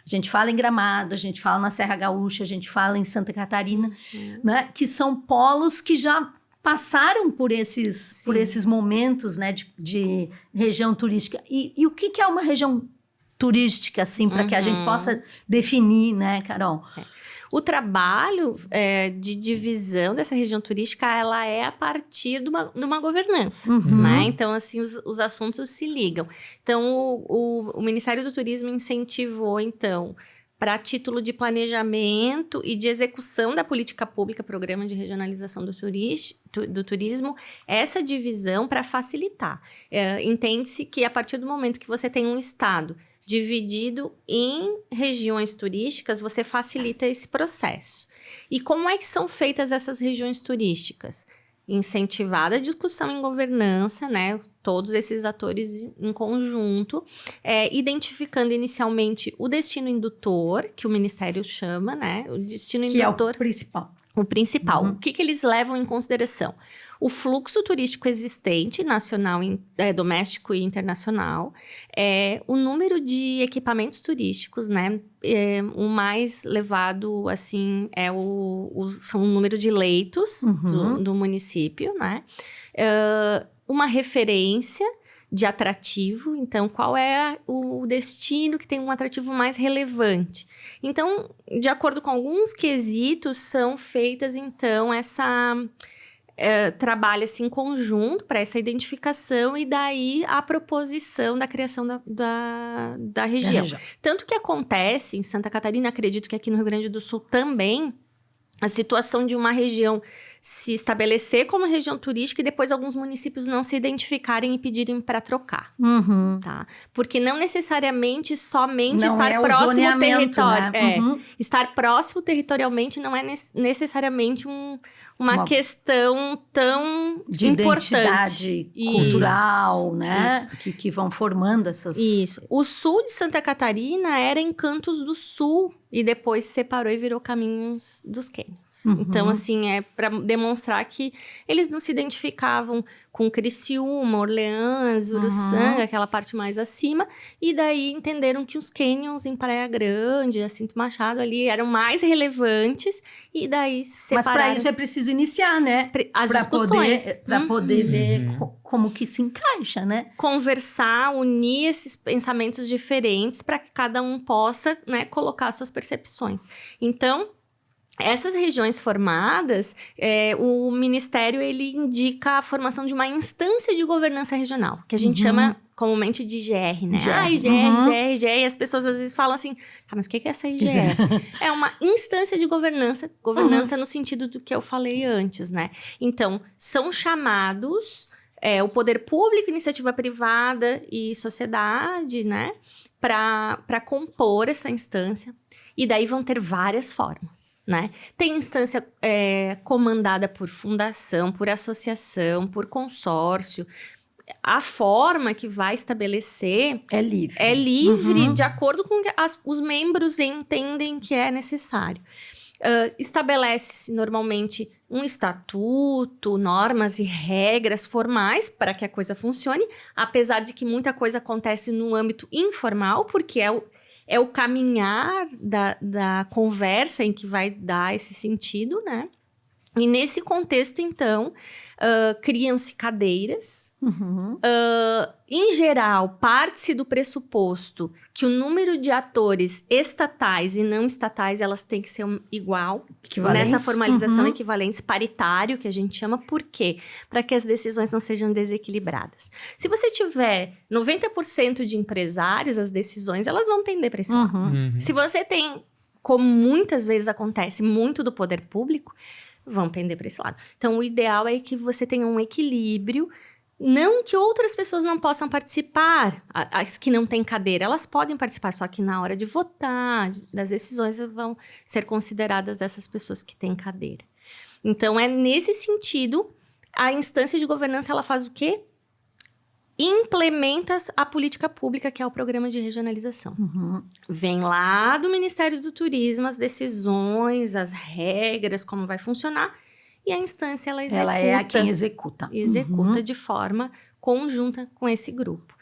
A gente fala em Gramado, a gente fala na Serra Gaúcha, a gente fala em Santa Catarina, né? Que são polos que já passaram por esses momentos, né, de região turística. E o que é uma região turística, assim, para que a gente possa definir, né, Carol? O trabalho de divisão dessa região turística, ela é a partir de uma governança, né? Então, assim, os assuntos se ligam. Então, o Ministério do Turismo incentivou, então, para título de planejamento e de execução da política pública, programa de regionalização do turismo, essa divisão para facilitar. Entende-se que a partir do momento que você tem um estado dividido em regiões turísticas, você facilita esse processo. E como é que são feitas essas regiões turísticas? Incentivada a discussão em governança, né? Todos esses atores em conjunto, identificando inicialmente o destino indutor, que o Ministério chama, né? O destino indutor... Que é o principal. O principal. O que eles levam em consideração? O fluxo turístico existente, nacional, doméstico e internacional, o número de equipamentos turísticos, né? O mais levado, assim, são o número de leitos do município, né? Uma referência de atrativo, então, qual é o destino que tem um atrativo mais relevante. Então, de acordo com alguns quesitos, são feitas, então, trabalha-se em conjunto para essa identificação e daí a proposição da criação da região. Tanto que acontece em Santa Catarina, acredito que aqui no Rio Grande do Sul também, a situação de uma região se estabelecer como região turística e depois alguns municípios não se identificarem e pedirem para trocar, tá? Porque não necessariamente somente não estar próximo ao território. Né? Estar próximo territorialmente não é necessariamente uma questão tão de importante. Identidade cultural, né? Que vão formando essas... Isso. O sul de Santa Catarina era em Cantos do Sul e depois se separou e virou Caminhos dos Cânions. Então, assim, para demonstrar que eles não se identificavam com Criciúma, Orleans, Uruçanga, aquela parte mais acima, e daí entenderam que os cânions em Praia Grande, Jacinto Machado ali eram mais relevantes, e daí separaram. Mas para isso é preciso iniciar, né? As discussões. Para poder ver como que se encaixa, né? Conversar, unir esses pensamentos diferentes para que cada um possa, né, colocar suas percepções. Então, essas regiões formadas, o Ministério ele indica a formação de uma instância de governança regional, que a gente chama comumente de IGR, né? IGR, e as pessoas às vezes falam assim, mas o que é essa IGR? É uma instância de governança no sentido do que eu falei antes, né? Então, são chamados o poder público, iniciativa privada e sociedade, né? Para compor essa instância. E daí vão ter várias formas, né? Tem instância comandada por fundação, por associação, por consórcio. A forma que vai estabelecer... É livre. É livre, de acordo com o que os membros entendem que é necessário. Estabelece-se normalmente um estatuto, normas e regras formais para que a coisa funcione, apesar de que muita coisa acontece no âmbito informal, porque é o caminhar da conversa em que vai dar esse sentido, né? E nesse contexto, então, criam-se cadeiras. Em geral, parte-se do pressuposto que o número de atores estatais e não estatais, elas têm que ser igual. Nessa formalização equivalentes, paritário, que a gente chama. Por quê? Para que as decisões não sejam desequilibradas. Se você tiver 90% de empresários, as decisões, elas vão tender para esse lado. Se você tem, como muitas vezes acontece, muito do poder público, vão pender para esse lado. Então, o ideal é que você tenha um equilíbrio, não que outras pessoas não possam participar, as que não têm cadeira, elas podem participar, só que na hora de votar, das decisões, vão ser consideradas essas pessoas que têm cadeira. Então, nesse sentido, a instância de governança, ela faz o quê? Implementa a política pública, que é o programa de regionalização. Vem lá do Ministério do Turismo as decisões, as regras, como vai funcionar, e a instância ela executa. Ela é a quem executa. Executa de forma conjunta com esse grupo.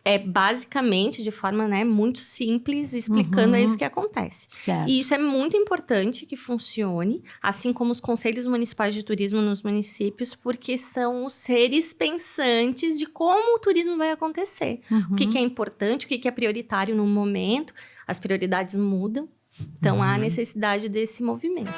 é basicamente, de forma, né, muito simples, explicando isso que acontece. Certo. E isso é muito importante que funcione, assim como os conselhos municipais de turismo nos municípios, porque são os seres pensantes de como o turismo vai acontecer. O que é importante, o que é prioritário no momento, as prioridades mudam, então há necessidade desse movimento.